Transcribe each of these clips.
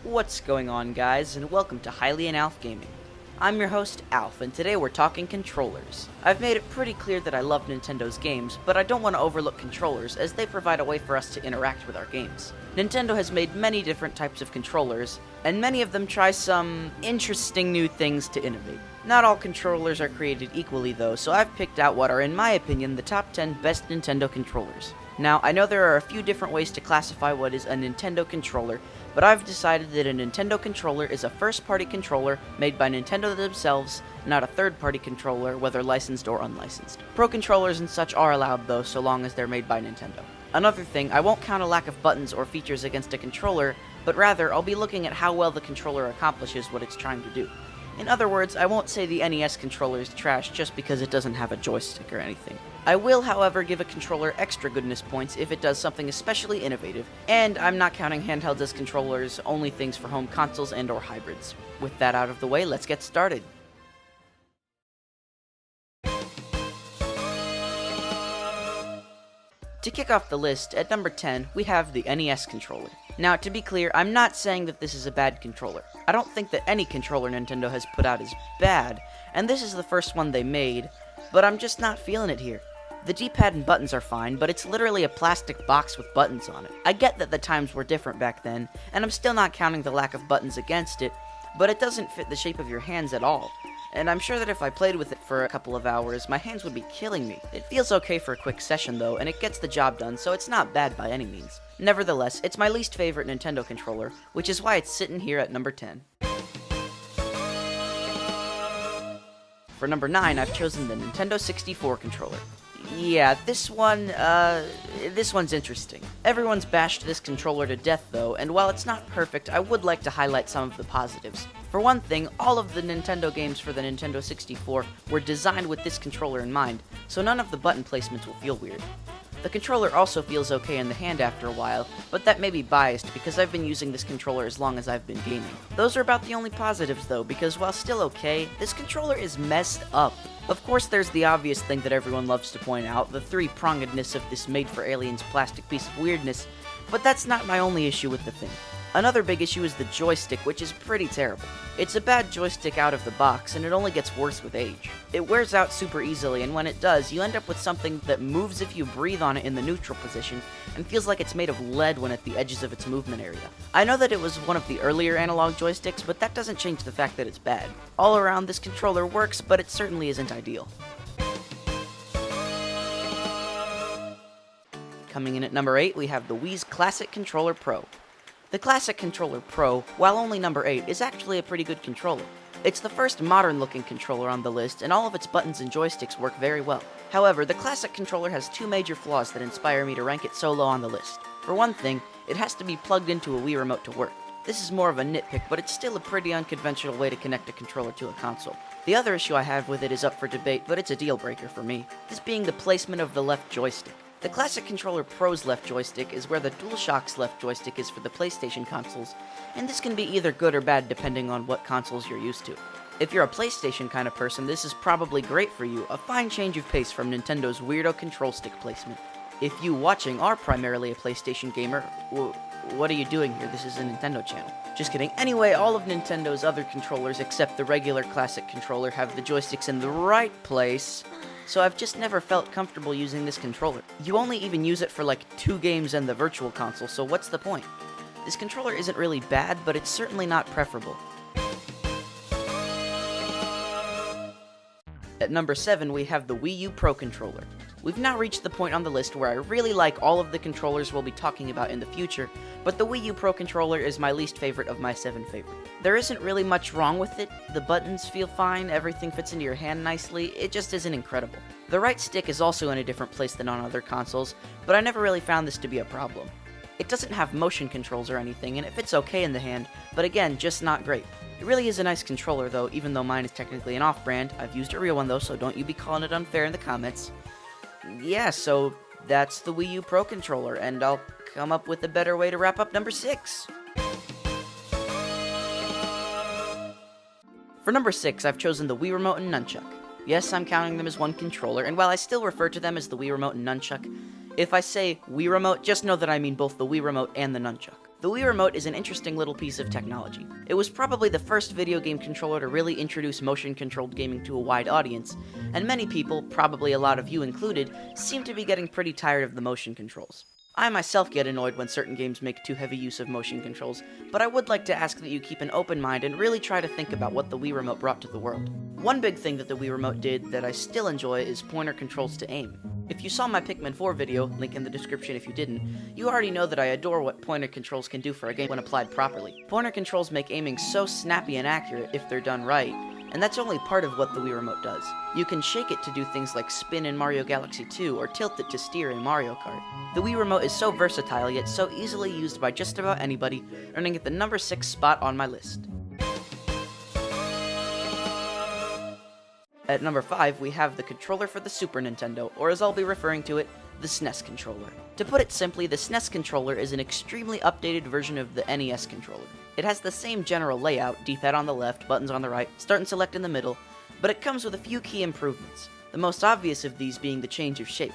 What's going on, guys, and welcome to Highly and Alph Gaming. I'm your host, Alph, and today we're talking controllers. I've made it pretty clear that I love Nintendo's games, but I don't want to overlook controllers as they provide a way for us to interact with our games. Nintendo has made many different types of controllers, and many of them try some interesting new things to innovate. Not all controllers are created equally though, so I've picked out what are, in my opinion, the top 10 best Nintendo controllers. Now, I know there are a few different ways to classify what is a Nintendo controller, but I've decided that a Nintendo controller is a first-party controller made by Nintendo themselves, not a third-party controller, whether licensed or unlicensed. Pro controllers and such are allowed though, so long as they're made by Nintendo. Another thing, I won't count a lack of buttons or features against a controller, but rather I'll be looking at how well the controller accomplishes what it's trying to do. In other words, I won't say the NES controller is trash just because it doesn't have a joystick or anything. I will, however, give a controller extra goodness points if it does something especially innovative, and I'm not counting handhelds as controllers, only things for home consoles and or hybrids. With that out of the way, let's get started. To kick off the list, at number 10, we have the NES controller. Now, to be clear, I'm not saying that this is a bad controller. I don't think that any controller Nintendo has put out is bad, and this is the first one they made, but I'm just not feeling it here. The D-pad and buttons are fine, but it's literally a plastic box with buttons on it. I get that the times were different back then, and I'm still not counting the lack of buttons against it, but it doesn't fit the shape of your hands at all. And I'm sure that if I played with it for a couple of hours, my hands would be killing me. It feels okay for a quick session though, and it gets the job done, so it's not bad by any means. Nevertheless, it's my least favorite Nintendo controller, which is why it's sitting here at number 10. For number 9, I've chosen the Nintendo 64 controller. Yeah, this one's interesting. Everyone's bashed this controller to death though, and while it's not perfect, I would like to highlight some of the positives. For one thing, all of the Nintendo games for the Nintendo 64 were designed with this controller in mind, so none of the button placements will feel weird. The controller also feels okay in the hand after a while, but that may be biased because I've been using this controller as long as I've been gaming. Those are about the only positives though, because while still okay, this controller is messed up. Of course, there's the obvious thing that everyone loves to point out, the three-prongedness of this made-for-aliens plastic piece of weirdness, but that's not my only issue with the thing. Another big issue is the joystick, which is pretty terrible. It's a bad joystick out of the box, and it only gets worse with age. It wears out super easily, and when it does, you end up with something that moves if you breathe on it in the neutral position, and feels like it's made of lead when at the edges of its movement area. I know that it was one of the earlier analog joysticks, but that doesn't change the fact that it's bad. All around, this controller works, but it certainly isn't ideal. Coming in at number 8, we have the Wii's Classic Controller Pro. The Classic Controller Pro, while only number 8, is actually a pretty good controller. It's the first modern-looking controller on the list, and all of its buttons and joysticks work very well. However, the Classic controller has two major flaws that inspire me to rank it so low on the list. For one thing, it has to be plugged into a Wii remote to work. This is more of a nitpick, but it's still a pretty unconventional way to connect a controller to a console. The other issue I have with it is up for debate, but it's a deal breaker for me, this being the placement of the left joystick. The Classic Controller Pro's left joystick is where the DualShock's left joystick is for the PlayStation consoles, and this can be either good or bad depending on what consoles you're used to. If you're a PlayStation kind of person, this is probably great for you, a fine change of pace from Nintendo's weirdo control stick placement. If you watching are primarily a PlayStation gamer, what are you doing here? This is a Nintendo channel. Just kidding. Anyway, all of Nintendo's other controllers except the regular Classic controller have the joysticks in the right place, so I've just never felt comfortable using this controller. You only even use it for like 2 games and the Virtual Console, so what's the point? This controller isn't really bad, but it's certainly not preferable. At number 7, we have the Wii U Pro Controller. We've now reached the point on the list where I really like all of the controllers we'll be talking about in the future, but the Wii U Pro Controller is my least favorite of my 7 favorite. There isn't really much wrong with it, the buttons feel fine, everything fits into your hand nicely, it just isn't incredible. The right stick is also in a different place than on other consoles, but I never really found this to be a problem. It doesn't have motion controls or anything, and it fits okay in the hand, but again, just not great. It really is a nice controller though, even though mine is technically an off-brand. I've used a real one though, so don't you be calling it unfair in the comments. Yeah, so that's the Wii U Pro Controller, and I'll come up with a better way to wrap up number 6. For number 6, I've chosen the Wii Remote and Nunchuck. Yes, I'm counting them as one controller, and while I still refer to them as the Wii Remote and Nunchuck, if I say Wii Remote, just know that I mean both the Wii Remote and the Nunchuck. The Wii Remote is an interesting little piece of technology. It was probably the first video game controller to really introduce motion-controlled gaming to a wide audience, and many people, probably a lot of you included, seem to be getting pretty tired of the motion controls. I myself get annoyed when certain games make too heavy use of motion controls, but I would like to ask that you keep an open mind and really try to think about what the Wii Remote brought to the world. One big thing that the Wii Remote did that I still enjoy is pointer controls to aim. If you saw my Pikmin 4 video, link in the description if you didn't, you already know that I adore what pointer controls can do for a game when applied properly. Pointer controls make aiming so snappy and accurate if they're done right, and that's only part of what the Wii Remote does. You can shake it to do things like spin in Mario Galaxy 2 or tilt it to steer in Mario Kart. The Wii Remote is so versatile yet so easily used by just about anybody, earning it the number 6 spot on my list. At number 5, we have the controller for the Super Nintendo, or as I'll be referring to it, the SNES controller. To put it simply, the SNES controller is an extremely updated version of the NES controller. It has the same general layout, D-pad on the left, buttons on the right, start and select in the middle, but it comes with a few key improvements, the most obvious of these being the change of shape.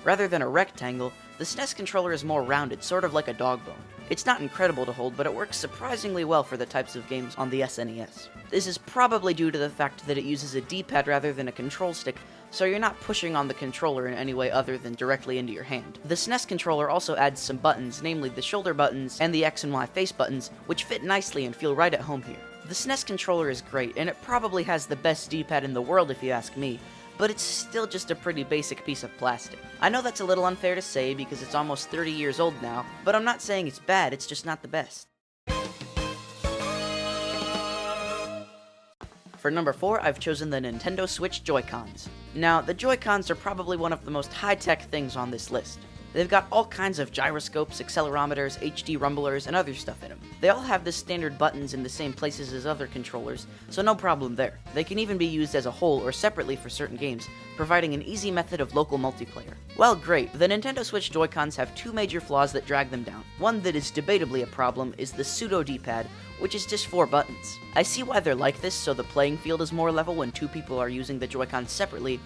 Rather than a rectangle, the SNES controller is more rounded, sort of like a dog bone. It's not incredible to hold, but it works surprisingly well for the types of games on the SNES. This is probably due to the fact that it uses a D-pad rather than a control stick, so you're not pushing on the controller in any way other than directly into your hand. The SNES controller also adds some buttons, namely the shoulder buttons and the X and Y face buttons, which fit nicely and feel right at home here. The SNES controller is great, and it probably has the best D-pad in the world if you ask me, but it's still just a pretty basic piece of plastic. I know that's a little unfair to say because it's almost 30 years old now, but I'm not saying it's bad, it's just not the best. For number 4, I've chosen the Nintendo Switch Joy-Cons. Now, the Joy-Cons are probably one of the most high-tech things on this list. They've got all kinds of gyroscopes, accelerometers, HD rumblers, and other stuff in them. They all have the standard buttons in the same places as other controllers, so no problem there. They can even be used as a whole or separately for certain games, providing an easy method of local multiplayer. Well, great, the Nintendo Switch Joy-Cons have two major flaws that drag them down. One that is debatably a problem is the pseudo D-pad, which is just 4 buttons. I see why they're like this, so the playing field is more level when 2 people are using the Joy-Cons separately,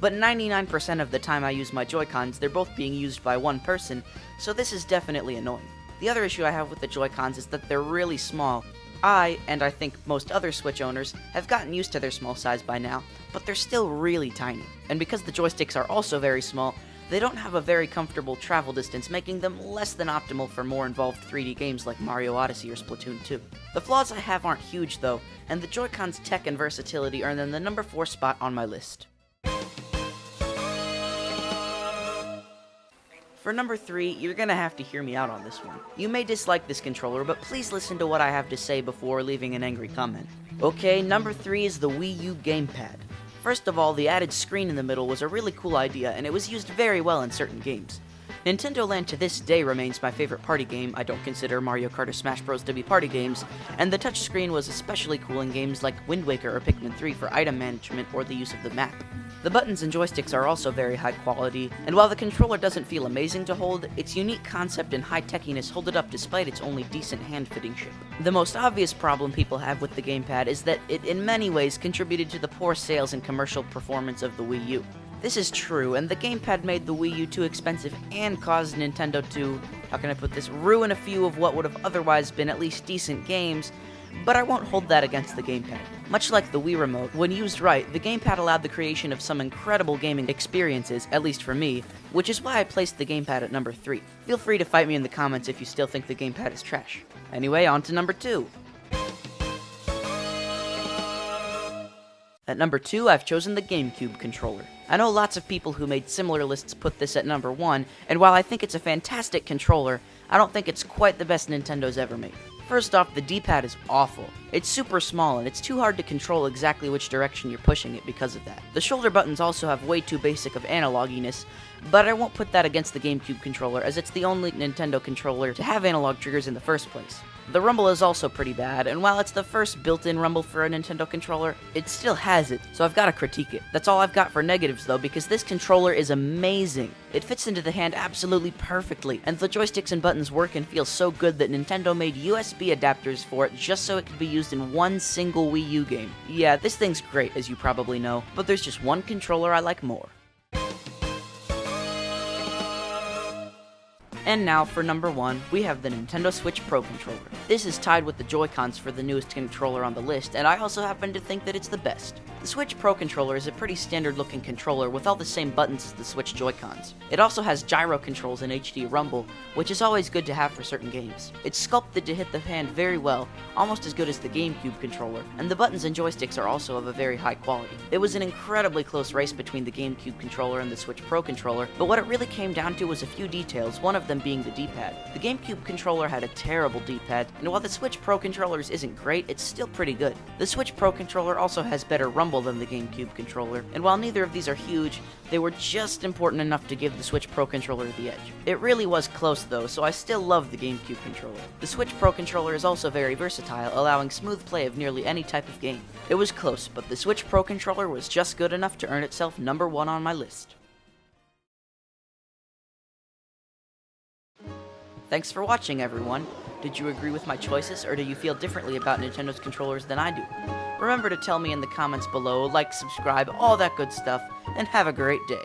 but 99% of the time I use my Joy-Cons, they're both being used by one person, so this is definitely annoying. The other issue I have with the Joy-Cons is that they're really small. And I think most other Switch owners, have gotten used to their small size by now, but they're still really tiny. And because the joysticks are also very small, they don't have a very comfortable travel distance, making them less than optimal for more involved 3D games like Mario Odyssey or Splatoon 2. The flaws I have aren't huge though, and the Joy-Cons' tech and versatility earn them the number 4 spot on my list. For number 3, you're gonna have to hear me out on this one. You may dislike this controller, but please listen to what I have to say before leaving an angry comment. Okay, number 3 is the Wii U gamepad. First of all, the added screen in the middle was a really cool idea, and it was used very well in certain games. Nintendo Land to this day remains my favorite party game. I don't consider Mario Kart or Smash Bros. To be party games, and the touchscreen was especially cool in games like Wind Waker or Pikmin 3 for item management or the use of the map. The buttons and joysticks are also very high quality, and while the controller doesn't feel amazing to hold, its unique concept and high techiness hold it up despite its only decent hand-fitting shape. The most obvious problem people have with the gamepad is that it in many ways contributed to the poor sales and commercial performance of the Wii U. This is true, and the gamepad made the Wii U too expensive and caused Nintendo to, how can I put this, ruin a few of what would have otherwise been at least decent games, but I won't hold that against the gamepad. Much like the Wii Remote, when used right, the gamepad allowed the creation of some incredible gaming experiences, at least for me, which is why I placed the gamepad at number 3. Feel free to fight me in the comments if you still think the gamepad is trash. Anyway, on to number 2. At number 2, I've chosen the GameCube controller. I know lots of people who made similar lists put this at number 1, and while I think it's a fantastic controller, I don't think it's quite the best Nintendo's ever made. First off, the D-pad is awful. It's super small, and it's too hard to control exactly which direction you're pushing it because of that. The shoulder buttons also have way too basic of analoginess, but I won't put that against the GameCube controller, as it's the only Nintendo controller to have analog triggers in the first place. The rumble is also pretty bad, and while it's the first built-in rumble for a Nintendo controller, it still has it, so I've got to critique it. That's all I've got for negatives though, because this controller is amazing. It fits into the hand absolutely perfectly, and the joysticks and buttons work and feel so good that Nintendo made USB adapters for it just so it could be used in one single Wii U game. Yeah, this thing's great, as you probably know, but there's just one controller I like more. And now for number 1, we have the Nintendo Switch Pro controller. This is tied with the Joy-Cons for the newest controller on the list, and I also happen to think that it's the best. The Switch Pro controller is a pretty standard looking controller with all the same buttons as the Switch Joy-Cons. It also has gyro controls and HD rumble, which is always good to have for certain games. It's sculpted to hit the hand very well, almost as good as the GameCube controller, and the buttons and joysticks are also of a very high quality. It was an incredibly close race between the GameCube controller and the Switch Pro controller, but what it really came down to was a few details, one of them being the D-pad. The GameCube controller had a terrible D-pad, and while the Switch Pro controllers isn't great, it's still pretty good. The Switch Pro controller also has better rumble than the GameCube controller, and while neither of these are huge, they were just important enough to give the Switch Pro controller the edge. It really was close though, so I still love the GameCube controller. The Switch Pro controller is also very versatile, allowing smooth play of nearly any type of game. It was close, but the Switch Pro controller was just good enough to earn itself number 1 on my list. Thanks for watching, everyone. Did you agree with my choices, or do you feel differently about Nintendo's controllers than I do? Remember to tell me in the comments below, like, subscribe, all that good stuff, and have a great day.